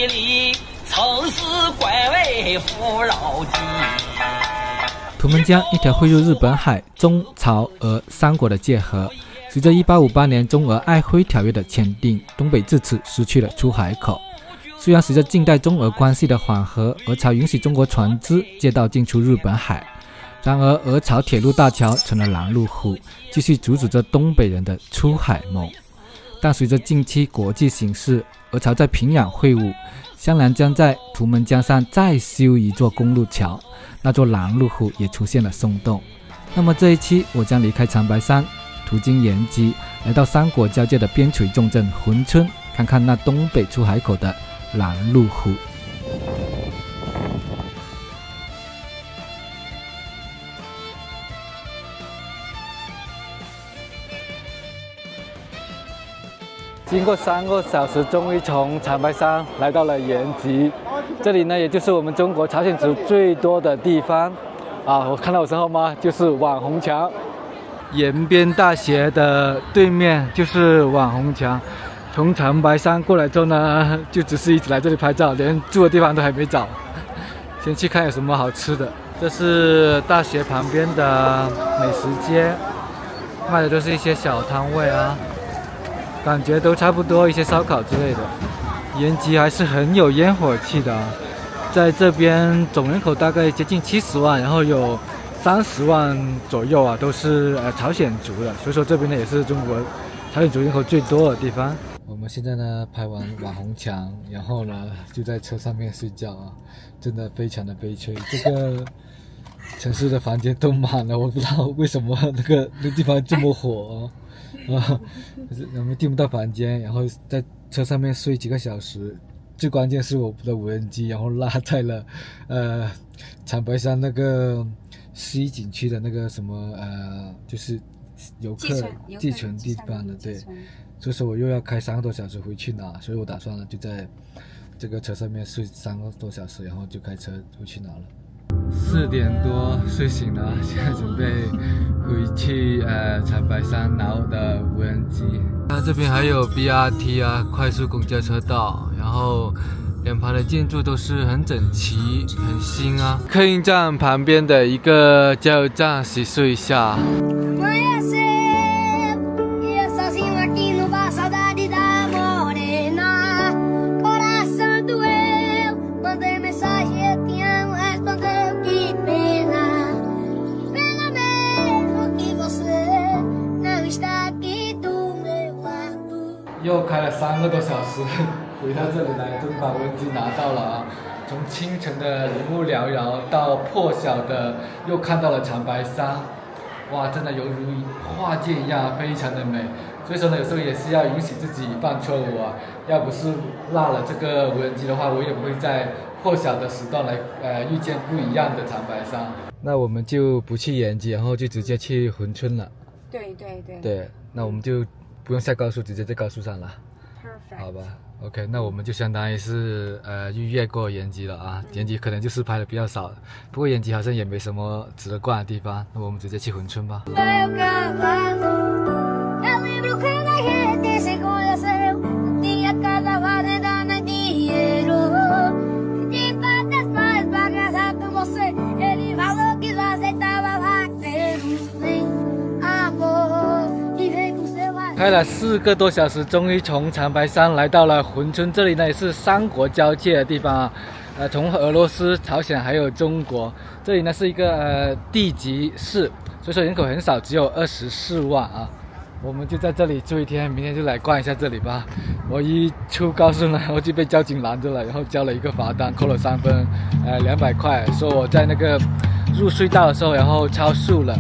里，曾是官为富饶地。图们江一条汇入日本海、中朝俄三国的界河。随着1858年中俄瑷珲条约的签订，东北自此失去了出海口。虽然随着近代中俄关系的缓和，俄朝允许中国船只借道进出日本海，然而俄朝铁路大桥成了拦路虎，继续阻止着东北人的出海梦。但随着近期国际形势，俄朝在平壤会晤，湘南将在图们江上再修一座公路桥，那座拦路虎也出现了松动。那么这一期我将离开长白山，途经延吉，来到三国交界的边陲重镇珲春，看看那东北出海口的拦路虎。经过3个小时，终于从长白山来到了延吉。这里呢，也就是我们中国朝鲜族最多的地方啊！我看到我身后吗？就是网红墙。延边大学的对面就是网红墙。从长白山过来之后呢，就只是一直来这里拍照，连住的地方都还没找。先去看有什么好吃的。这是大学旁边的美食街，卖的都是一些小摊位啊。感觉都差不多，一些烧烤之类的。延吉还是很有烟火气的啊，在这边总人口大概接近70万，然后有30万左右啊，都是朝鲜族的，所以说这边呢也是中国朝鲜族人口最多的地方。我们现在呢拍完网红墙，然后呢就在车上面睡觉啊，真的非常的悲催。这个城市的房间都满了，我不知道为什么那地方这么火啊，我们订不到房间，然后在车上面睡几个小时。最关键是我的无人机，然后落在了长白山那个西景区的那个什么就是游客寄存地方的，对，所以说我又要开3个多小时回去拿，所以我打算了就在这个车上面睡3个多小时，然后就开车回去拿了。4点多睡醒了，现在准备回去长白山拿我的无人机。它这边还有 BRT 啊，快速公交车道，然后两旁的建筑都是很整齐、很新啊。客运站旁边的一个加油站洗漱一下。又开了3个多小时，回到这里来，终于把无人机拿到了啊！从清晨的云雾缭绕到破晓的，又看到了长白山，哇，真的犹如画界一样，非常的美。所以说呢，有时候也是要允许自己犯错误啊！要不是落了这个无人机的话，我也不会在破晓的时段来遇见不一样的长白山。那我们就不去延吉，然后就直接去珲春了。对，那我们就不用下高速，直接在高速上了。Perfect。好吧 ，OK， 那我们就相当于是预约过延吉了啊。延吉可能就是拍的比较少，不过延吉好像也没什么值得逛的地方，那我们直接去珲春吧。开了4个多小时，终于从长白山来到了珲春。这里呢也是3国交界的地方啊，从俄罗斯、朝鲜还有中国。这里呢是一个地级市，所以说人口很少，只有24万啊。我们就在这里住一天，明天就来逛一下这里吧。我一出高速呢，我就被交警拦住了，然后交了一个罚单，扣了3分，200块，说我在那个入隧道的时候，然后超速了。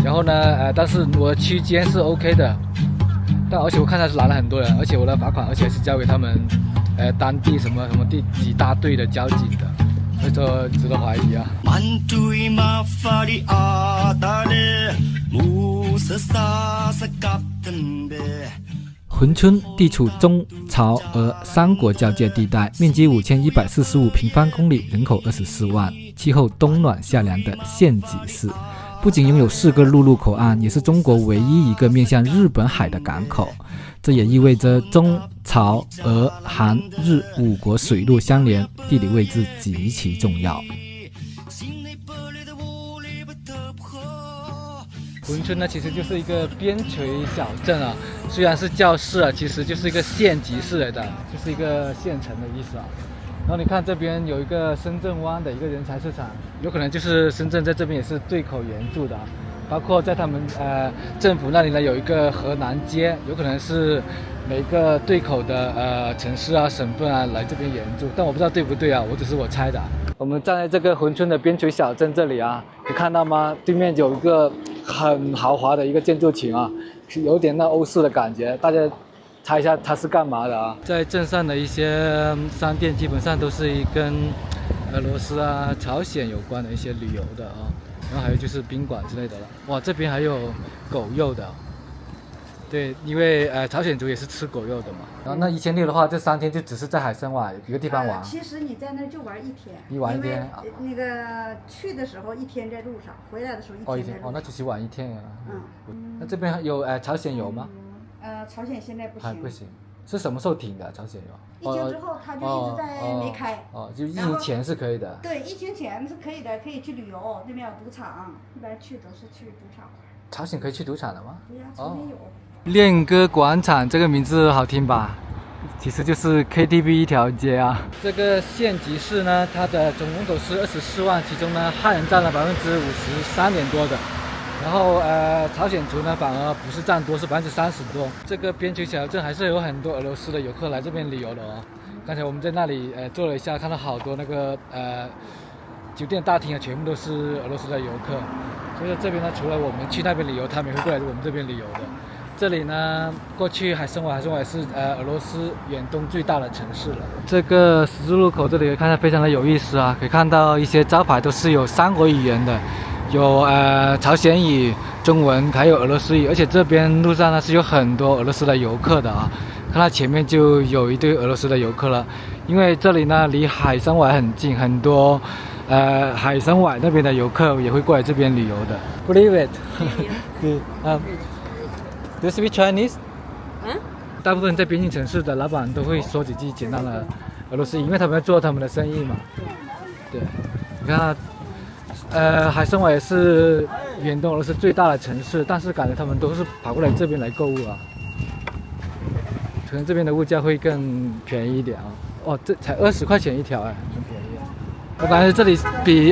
然后呢，但是我的区间是 OK 的。但而且我看他是拦了很多人，而且我的罚款，而且是交给他们，当地什么第几大队的交警的，所以说值得怀疑啊。珲春地处中朝俄3国交界地带，面积5145平方公里，人口24万，气候冬暖夏凉的县级市。不仅拥有4个陆路口岸，也是中国唯一一个面向日本海的港口。这也意味着中朝俄韩日5国水陆相连，地理位置极其重要。珲春呢，其实就是一个边陲小镇啊，虽然是叫市啊，其实就是一个县级市来的，就是一个县城的意思啊。然后你看这边有一个深圳湾的一个人才市场，有可能就是深圳在这边也是对口援助的啊。包括在他们政府那里呢有一个河南街，有可能是每个对口的城市啊省份啊来这边援助，但我不知道对不对啊，只是我猜的。我们站在这个珲春的边陲小镇这里啊，你看到吗？对面有一个很豪华的一个建筑群啊，有点那欧式的感觉，大家猜一下它是干嘛的啊？在镇上的一些商店基本上都是跟俄罗斯啊、朝鲜有关的一些旅游的啊。然后还有就是宾馆之类的了。哇，这边还有狗肉的，对，因为朝鲜族也是吃狗肉的嘛。然后那1600的话，这3天就只是在海参崴一个地方玩。其实你在那就玩1天。你玩1天？那个去的时候1天在路上，回来的时候1天在路上。那就是玩1天啊。那这边有朝鲜游吗？朝鲜现在不行。还不行。是什么时候停的朝鲜游？疫情之后他就一直在没开。就疫情前是可以的。对，疫情前是可以的，可以去旅游，那边有赌场，一般去都是去赌场。朝鲜可以去赌场的吗？对呀，朝鲜有。恋歌广场这个名字好听吧？其实就是 KTV 一条街啊。这个县级市呢，它的总人口是24万，其中呢汉人占了53%多的。然后朝鲜族呢反而不是占多，是30%多。这个边陲小镇还是有很多俄罗斯的游客来这边旅游的哦。刚才我们在那里坐了一下，看到好多那个酒店大厅啊，全部都是俄罗斯的游客。所以这边呢，除了我们去那边旅游，他们也会过来我们这边旅游的。这里呢，过去海参崴是俄罗斯远东最大的城市了。这个十字路口这里看起来非常的有意思啊，可以看到一些招牌都是有3国语言的。有朝鲜语、中文，还有俄罗斯语，而且这边路上呢是有很多俄罗斯的游客的啊。看到前面就有一堆俄罗斯的游客了，因为这里呢离海参崴很近，很多海参崴那边的游客也会过来这边旅游的。Believe it？ 对，Do you speak Chinese？ 大部分在边境城市的老板都会说几句简单的俄罗斯语，因为他们要做他们的生意嘛。对，你看。海参崴也是远东俄罗斯最大的城市，但是感觉他们都是跑过来这边来购物啊。可能这边的物价会更便宜一点啊。这才20块钱一条哎，很便宜啊。我感觉这里比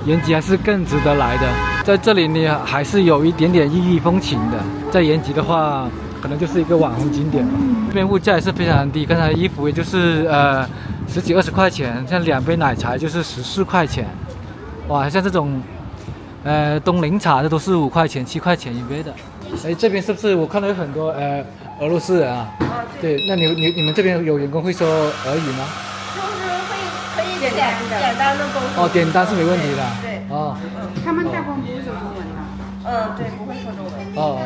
延吉还是更值得来的。在这里你还是有一点点异域风情的。在延吉的话，可能就是一个网红景点了。这边物价也是非常低，刚才衣服也就是10几20块钱，像2杯奶茶就是14块钱。哇，像这种，冬柠茶这都是5块钱、7块钱一杯的。这边是不是我看到有很多俄罗斯人啊？对，那你们这边有员工会说俄语吗？可以简单的沟通。点单是没问题的。对。他们大部分不会说中文的。对，不会说中文。好。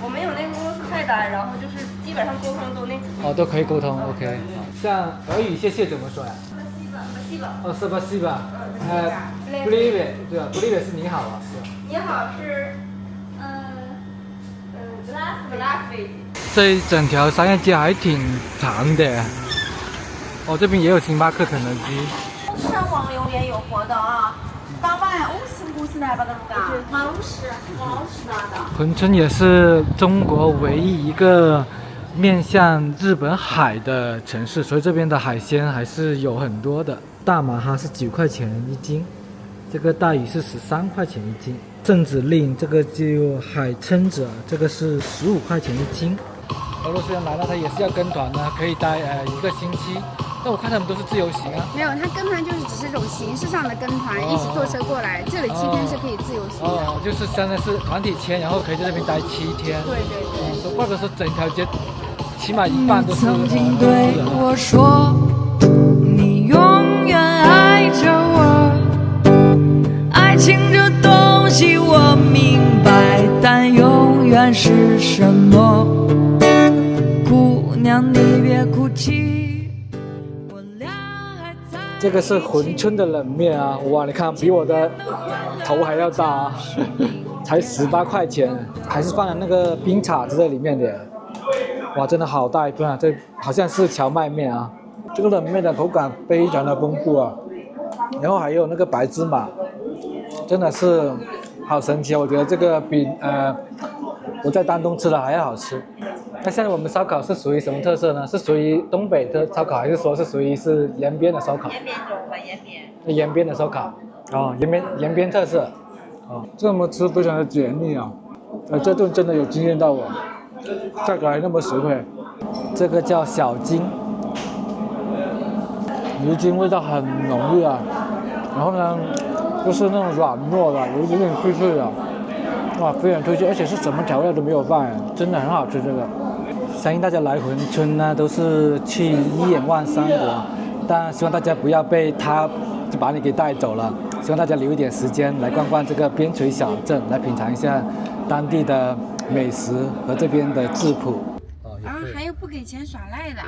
我们有那个公司菜单，然后就是基本上沟通都那几句。都可以沟通 ，OK。像俄语谢谢怎么说呀？Спасибо。Believe it， 对吧 ？Believe it 是你好啊。你好是，Glassy。这一整条商业街还挺长的。这边也有星巴克、肯德基。上网榴莲有活动啊。当晚50来吧，都是50的。珲春也是中国唯一一个面向日本海的城市，所以这边的海鲜还是有很多的。大麻哈是9块钱一斤，这个大鱼是13块钱一斤，正子令这个就海蛏子，这个是15块钱一斤。俄罗斯人来了，他也是要跟团的，可以待1个星期。但我看他们都是自由行啊。没有，他跟团就是只是一种形式上的跟团，一起坐车过来。这里7天是可以自由行的。就是相当于是团体签，然后可以在这边待7天。对。或者说整条街起码一半都是曾经对我说，你永远爱着我。爱情这东西我明白，但永远是什么？姑娘，你别哭泣，我俩还在。这个是珲春的冷面啊，哇，你看比我的头还要大啊，才18块钱，还是放了那个冰碴子在里面的，哇，真的好大一份啊，这好像是荞麦面啊，这个冷面的口感非常的丰富啊，然后还有那个白芝麻，真的是好神奇啊，我觉得这个比我在丹东吃的还要好吃。那现在我们烧烤是属于什么特色呢？是属于东北的烧烤，还是说是属于是延边的烧烤？延边中的延边。延边的烧烤，哦，延边特色，哦，这么吃非常的解腻啊，这顿真的有惊艳到我，价格还那么实惠。这个叫小筋，鱼筋味道很浓郁啊，然后呢，就是那种软糯的，有一点点脆脆的，哇，非常推荐，而且是什么调料都没有放，真的很好吃这个。相信大家来珲春呢，都是去一眼望三国，但希望大家不要被他就把你给带走了，希望大家留一点时间来逛逛这个边陲小镇，来品尝一下当地的美食和这边的质朴。啊，还有不给钱耍赖的？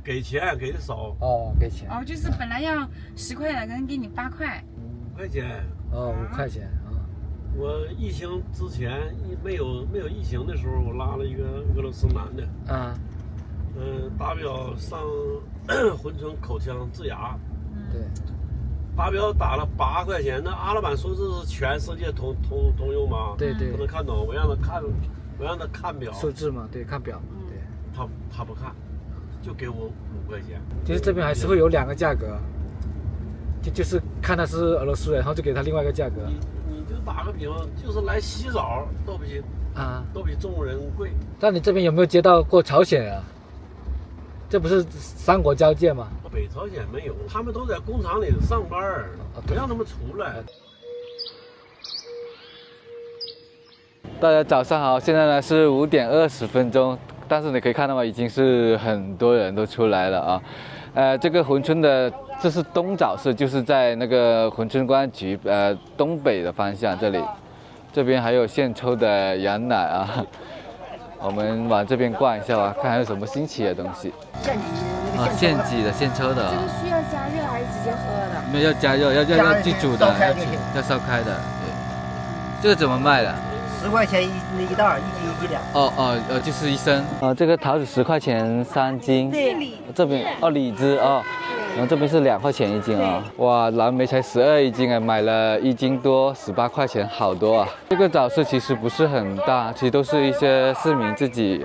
给钱给的少。哦，给钱。哦，就是本来要10块的，可能给你8块。5块钱。哦，5块钱啊。我疫情之前没有疫情的时候，我拉了一个俄罗斯男的，啊，打表上珲春口腔治牙，对，打表打了8块钱，那阿拉板数字是全世界通用吗？对对，不能看懂，我让他看表，数字嘛，对，看表，对，他不看，就给我5块钱。其实这边还是会有2个价格，就是看他是俄罗斯人，然后就给他另外一个价格。你就打个比方，就是来洗澡都比中国人贵。但你这边有没有接到过朝鲜啊？这不是3国交界吗？北朝鲜没有，他们都在工厂里上班，不让他们出来。大家早上好，现在呢是5点20分，但是你可以看到吗，已经是很多人都出来了啊。这个珲春的，这是东早市，就是在那个珲春公安局东北的方向这边还有现抽的羊奶啊。我们往这边逛一下吧，看还有什么新奇的东西。现挤的、现抽的。这个需要加热还是直接喝的？没有要加热，要去煮的，要烧开的。对，这个怎么卖的？10块钱一袋，1斤1斤2。就是1升。这个桃子10块钱3斤。对，这边李子然后这边是2块钱1斤啊。哇，蓝莓才12一斤啊，买了1斤多，18块钱，好多啊。这个早市其实不是很大，其实都是一些市民自己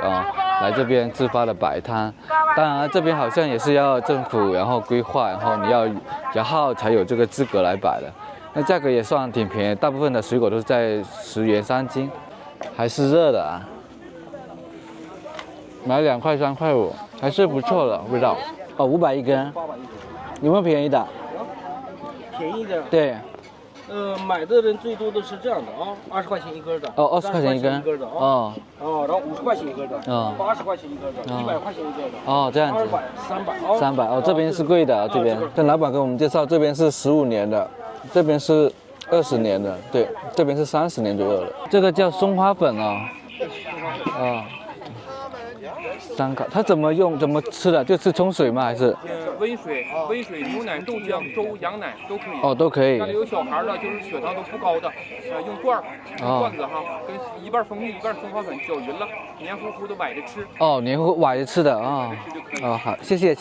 来这边自发的摆摊。当然这边好像也是要政府然后规划，然后你要摇号才有这个资格来摆的。那价格也算挺便宜，大部分的水果都是在10元3斤，还是热的啊。买2块3块5，还是不错的味道。500一根，有没有便宜的？便宜的。对。买的人最多的是这样的20块钱一根的。20块钱一根。然后50块钱一根的。80块钱一根的。100块钱一根的。这样子。200、300。这边是贵的这边。跟老板给我们介绍，这边是15年的，这边是20年的，对，这边是30年左右的。这个叫松花粉参考，它怎么吃的？就是冲水吗？还是？温水、牛奶、豆浆、粥、羊奶都可以。都可以。家里有小孩的，就是血糖都不高的，用罐子跟一半蜂蜜一半松花粉搅匀了，黏糊糊的崴着吃。黏糊崴着吃的好，谢谢。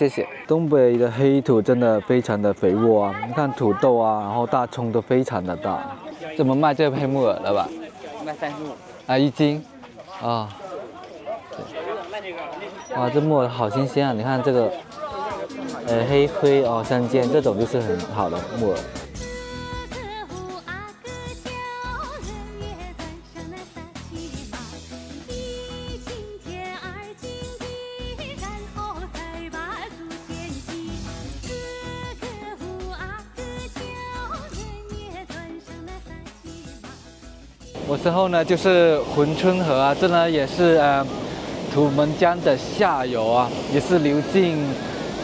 东北的黑土真的非常的肥沃啊，你看土豆然后大葱都非常的大。怎么卖这个黑木耳了吧？卖35。1斤。哇，这木耳好新鲜啊！你看这个，黑灰相间，这种就是很好的木耳。我身后呢就是珲春河啊，这呢也是土门江的下游啊，也是流进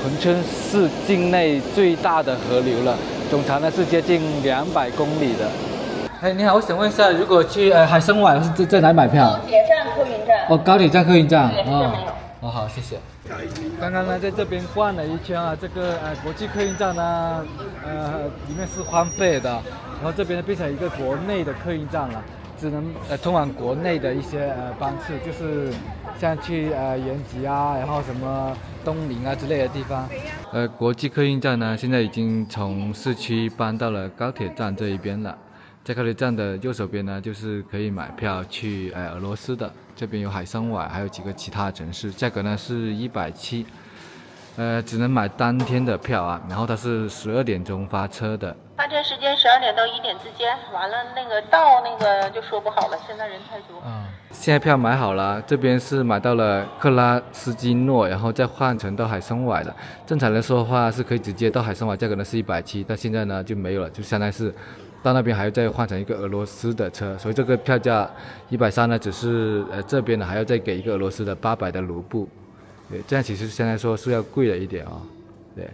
珲春市境内最大的河流了，总长呢是接近200公里的。你好，我想问一下，如果去海参崴是在哪里买票？高铁站客运站。高铁站客运站哦，好，谢谢。刚刚呢，在这边逛了一圈啊，这个国际客运站呢，里面是荒废的，然后这边呢变成一个国内的客运站了，只能通往国内的一些班次，就是像去延吉啊，然后什么东宁啊之类的地方。国际客运站呢，现在已经从市区搬到了高铁站这一边了。在高铁站的右手边呢，就是可以买票去俄罗斯的，这边有海参崴，还有几个其他的城市，价格呢是170，只能买当天的票啊，然后它是12点钟发车的。发车时间12点到1点之间，完了那个到那个就说不好了，现在人太多。现在票买好了，这边是买到了克拉斯基诺，然后再换乘到海参崴的。正常来说的话是可以直接到海参崴，价格呢是170，但现在呢就没有了，就相当于是到那边还要再换成一个俄罗斯的车，所以这个票价130呢，只是这边呢还要再给一个俄罗斯的800的卢布，对，这样其实相对来说是要贵了一点啊，对。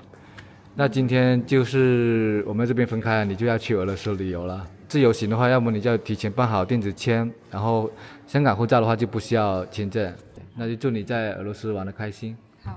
那今天就是我们这边分开了，你就要去俄罗斯旅游了。自由行的话，要么你就要提前办好电子签，然后香港护照的话就不需要签证。那就祝你在俄罗斯玩得开心。好。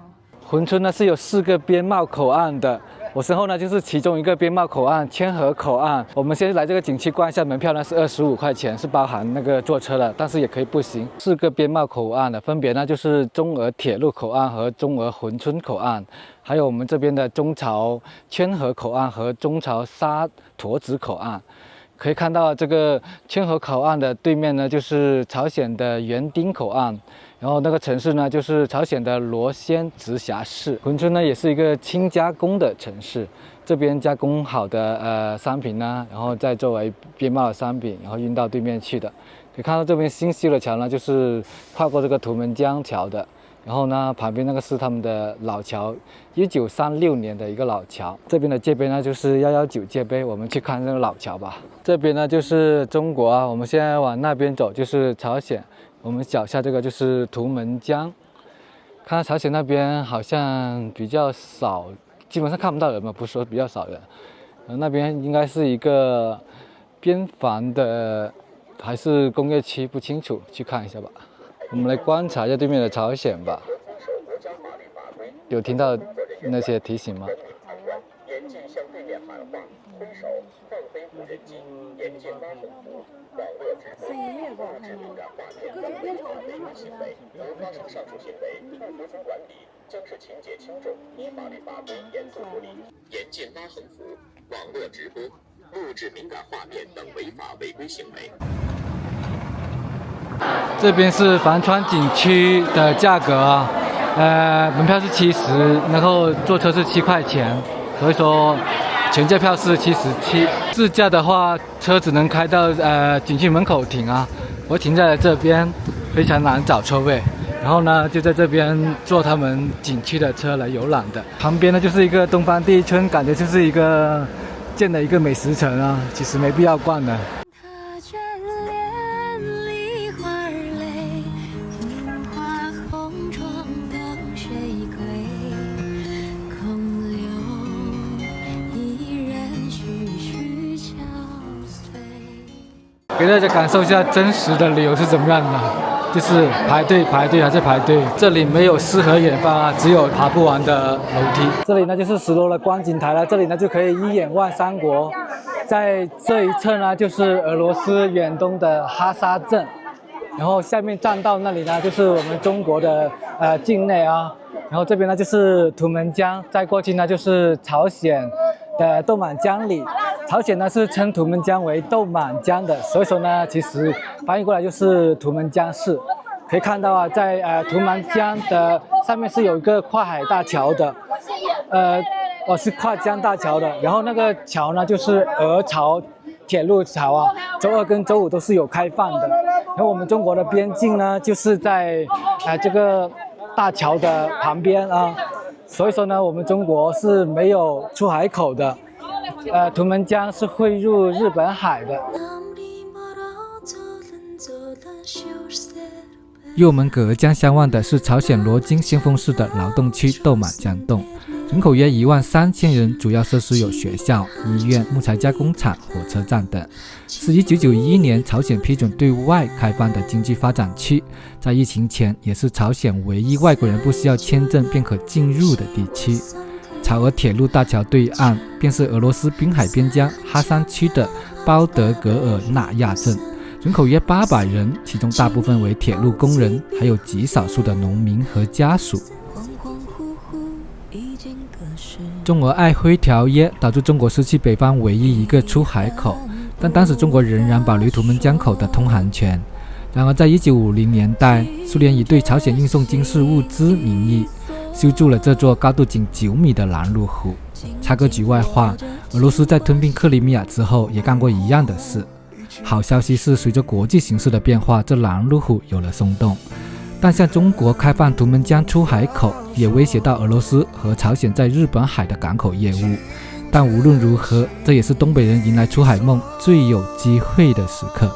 珲春呢是有4个边贸口岸的。我身后呢就是其中一个边贸口岸千河口岸，我们先来这个景区逛一下，门票呢是25块钱，是包含那个坐车的，但是也可以步行。4个边贸口岸的分别呢就是中俄铁路口岸和中俄珲春口岸，还有我们这边的中朝千河口岸和中朝沙陀子口岸。可以看到这个千河口岸的对面呢就是朝鲜的园丁口岸，然后那个城市呢就是朝鲜的罗先直辖市。珲春呢也是一个轻加工的城市，这边加工好的商品呢，然后再作为边贸的商品，然后运到对面去的。可以看到这边新修的桥呢，就是跨过这个图们江桥的。然后呢，旁边那个是他们的老桥，1936年的一个老桥。这边的界碑呢就是119界碑，我们去看这个老桥吧。这边呢就是中国啊，我们现在往那边走就是朝鲜。我们脚下这个就是图们江，看到朝鲜那边好像比较少，基本上看不到人嘛，不是说比较少人。那边应该是一个边防的还是工业区，不清楚，去看一下吧。我们来观察一下对面的朝鲜吧，有听到那些提醒吗？严禁向对面喊话、挥手、放飞无人机、严禁拉横幅、网络直播、物质敏感画面等违法违规行为。如发生上述行为，不服从管理，将是情节轻重，依法律法规严肃处理。严禁拉横幅、网络直播、物质敏感画面等违法违规行为。这边是帆船景区的价格啊，门票是70，然后坐车是7块钱，所以说全价票是77。自驾的话，车只能开到景区门口停啊，我停在了这边，非常难找车位。然后呢，就在这边坐他们景区的车来游览的。旁边呢就是一个东方第一村，感觉就是一个建的一个美食城啊，其实没必要逛的。给大家感受一下真实的旅游是怎么样的，就是排队还是排队。这里没有诗和远方啊，只有爬不完的楼梯。这里呢就是10楼的观景台了，这里呢就可以一眼望三国。在这一侧呢就是俄罗斯远东的哈沙镇，然后下面站到那里呢就是我们中国的境内啊。然后这边呢就是图们江，再过去呢就是朝鲜的豆满江里。朝鲜呢是称图们江为豆满江的，所以说呢，其实翻译过来就是图们江市。可以看到啊，在图们江的上面是有一个跨海大桥的，是跨江大桥的。然后那个桥呢，就是俄朝铁路桥啊，周2跟周5都是有开放的。然后我们中国的边境呢，就是在这个大桥的旁边啊，所以说呢，我们中国是没有出海口的。图们江是汇入日本海的。与我们隔江相望的是朝鲜罗京新丰市的劳动区豆满江洞，人口约13000人，主要设施有学校、医院、木材加工厂、火车站等，是1991年朝鲜批准对外开放的经济发展区，在疫情前也是朝鲜唯一外国人不需要签证便可进入的地区。草俄铁路大桥对岸便是俄罗斯滨海边疆哈山区的包德格尔纳亚镇，人口约800人，其中大部分为铁路工人，还有极少数的农民和家属。中俄爱辉条约导致中国失去北方唯一一个出海口，但当时中国仍然保留图们江口的通航权。然而在1950年代，苏联以对朝鲜运送军事物资名义修筑了这座高度仅9米的拦路湖。插个局外话，俄罗斯在吞并克里米亚之后也干过一样的事。好消息是，随着国际形势的变化，这拦路湖有了松动。但向中国开放图们江出海口，也威胁到俄罗斯和朝鲜在日本海的港口业务。但无论如何，这也是东北人迎来出海梦最有机会的时刻。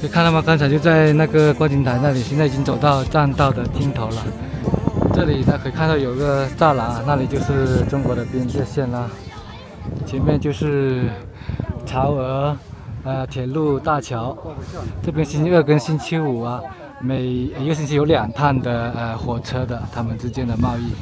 可以看到吗？刚才就在那个观景台那里，现在已经走到栈道的尽头了。这里呢，可以看到有个栅栏，那里就是中国的边界线啦。前面就是朝俄铁路大桥，这边星期2跟星期5啊，每一个星期有2趟的火车的，他们之间的贸易。